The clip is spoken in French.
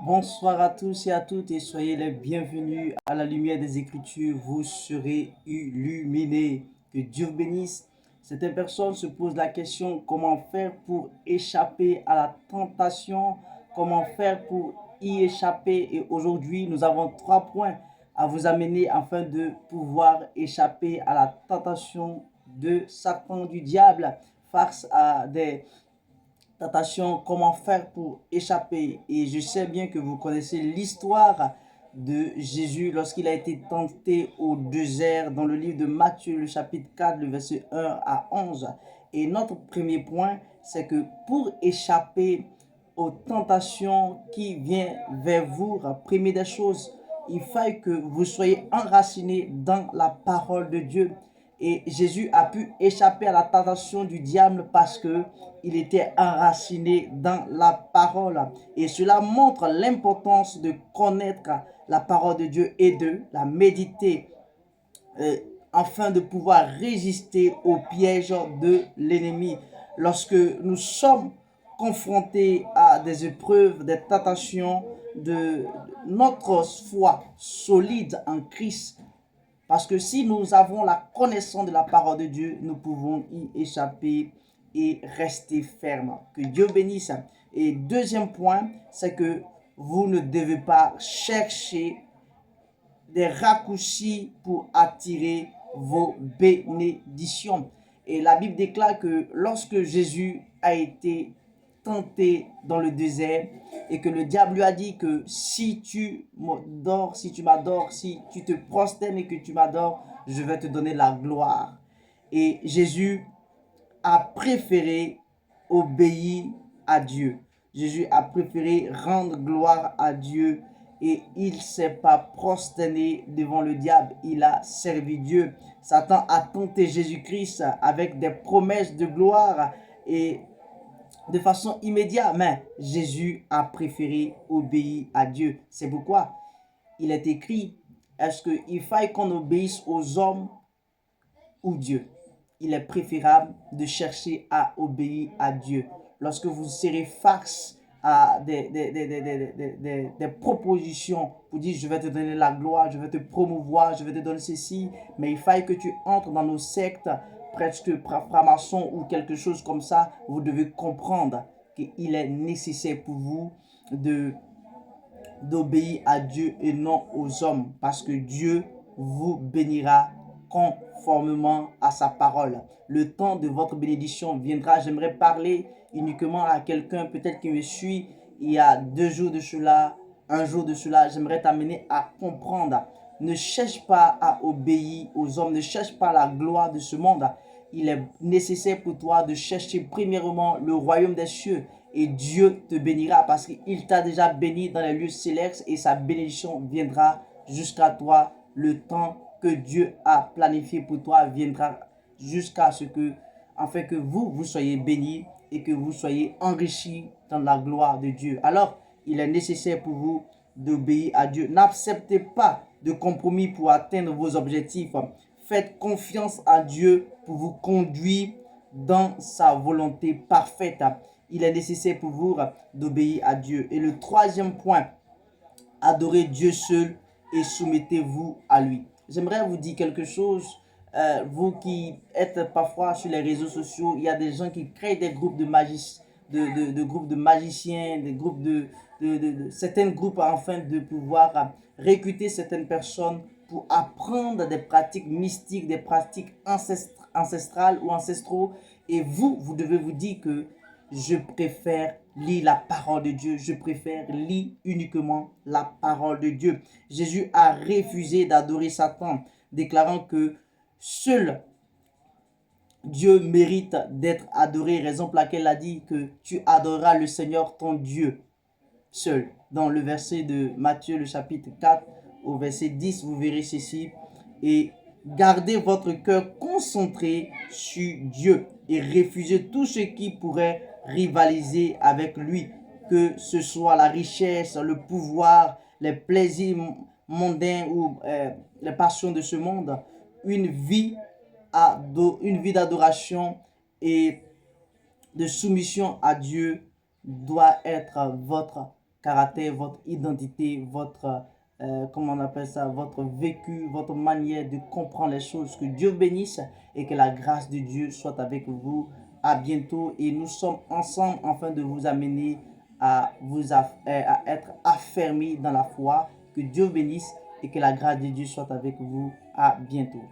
Bonsoir à tous et à toutes et soyez les bienvenus à la lumière des Écritures. Vous serez illuminés. Que Dieu vous bénisse. Certaines personnes se posent la question comment faire pour échapper à la tentation, comment faire pour y échapper. Et aujourd'hui, nous avons 3 points à vous amener afin de pouvoir échapper à la tentation de Satan, du diable, face à des tentation, comment faire pour échapper. Et je sais bien que vous connaissez l'histoire de Jésus lorsqu'il a été tenté au désert dans le livre de Matthieu, le chapitre 4, le verset 1 à 11. Et notre premier point, c'est que pour échapper aux tentations qui viennent vers vous, première des choses, il faut que vous soyez enracinés dans la parole de Dieu. Et Jésus a pu échapper à la tentation du diable parce que il était enraciné dans la parole. Et cela montre l'importance de connaître la parole de Dieu et de la méditer euh, afin de pouvoir résister aux pièges de l'ennemi. Lorsque nous sommes confrontés à des épreuves, des tentations, de notre foi solide en Christ, parce que si nous avons la connaissance de la parole de Dieu, nous pouvons y échapper et rester ferme. Que Dieu bénisse. Et deuxième point, c'est que vous ne devez pas chercher des raccourcis pour attirer vos bénédictions. Et la Bible déclare que lorsque Jésus a été tenté dans le désert et que le diable lui a dit que si tu m'adores, si tu te prosternes et que tu m'adores, je vais te donner la gloire. Et Jésus a préféré obéir à Dieu. Jésus a préféré rendre gloire à Dieu et il ne s'est pas prosterné devant le diable, il a servi Dieu. Satan a tenté Jésus-Christ avec des promesses de gloire et de façon immédiate, mais Jésus a préféré obéir à Dieu. C'est pourquoi il est écrit, est-ce qu'il faille qu'on obéisse aux hommes ou Dieu? Il est préférable de chercher à obéir à Dieu. Lorsque vous serez face à des propositions pour dire je vais te donner la gloire, je vais te promouvoir, je vais te donner ceci, mais il faille que tu entres dans nos sectes, presque francs-maçons ou quelque chose comme ça, vous devez comprendre qu'il est nécessaire pour vous de d'obéir à Dieu et non aux hommes, parce que Dieu vous bénira conformément à sa parole. Le temps de votre bénédiction viendra. J'aimerais parler uniquement à quelqu'un peut-être qui me suit il y a 2 jours de cela, un jour de cela. J'aimerais t'amener à comprendre. Ne cherche pas à obéir aux hommes, ne cherche pas la gloire de ce monde. Il est nécessaire pour toi de chercher premièrement le royaume des cieux et Dieu te bénira parce qu'il t'a déjà béni dans les lieux célestes et sa bénédiction viendra jusqu'à toi. Le temps que Dieu a planifié pour toi viendra jusqu'à ce que, afin que vous soyez bénis et que vous soyez enrichis dans la gloire de Dieu. Alors, il est nécessaire pour vous d'obéir à Dieu. N'acceptez pas de compromis pour atteindre vos objectifs. Faites confiance à Dieu pour vous conduire dans sa volonté parfaite. Il est nécessaire pour vous d'obéir à Dieu. Et le troisième point, adorez Dieu seul et soumettez-vous à lui. J'aimerais vous dire quelque chose. Vous qui êtes parfois sur les réseaux sociaux, il y a des gens qui créent des groupes de groupes de magiciens, des groupes certains groupes afin de pouvoir recruter certaines personnes pour apprendre des pratiques mystiques, des pratiques ancestrales ou ancestraux. Et vous devez vous dire que je préfère lire la parole de Dieu. Je préfère lire uniquement la parole de Dieu. Jésus a refusé d'adorer Satan, déclarant que seul Dieu mérite d'être adoré, raison pour laquelle il a dit que tu adoreras le Seigneur ton Dieu seul. Dans le verset de Matthieu, le chapitre 4, au verset 10, vous verrez ceci. Et gardez votre cœur concentré sur Dieu et refusez tout ce qui pourrait rivaliser avec lui, que ce soit la richesse, le pouvoir, les plaisirs mondains ou les passions de ce monde. Une vie d'adoration et de soumission à Dieu doit être votre caractère, votre identité, votre, comment on appelle ça, votre vécu, votre manière de comprendre les choses. Que Dieu bénisse et que la grâce de Dieu soit avec vous. À bientôt et nous sommes ensemble afin de vous amener à être affermis dans la foi. Que Dieu bénisse et que la grâce de Dieu soit avec vous. À bientôt.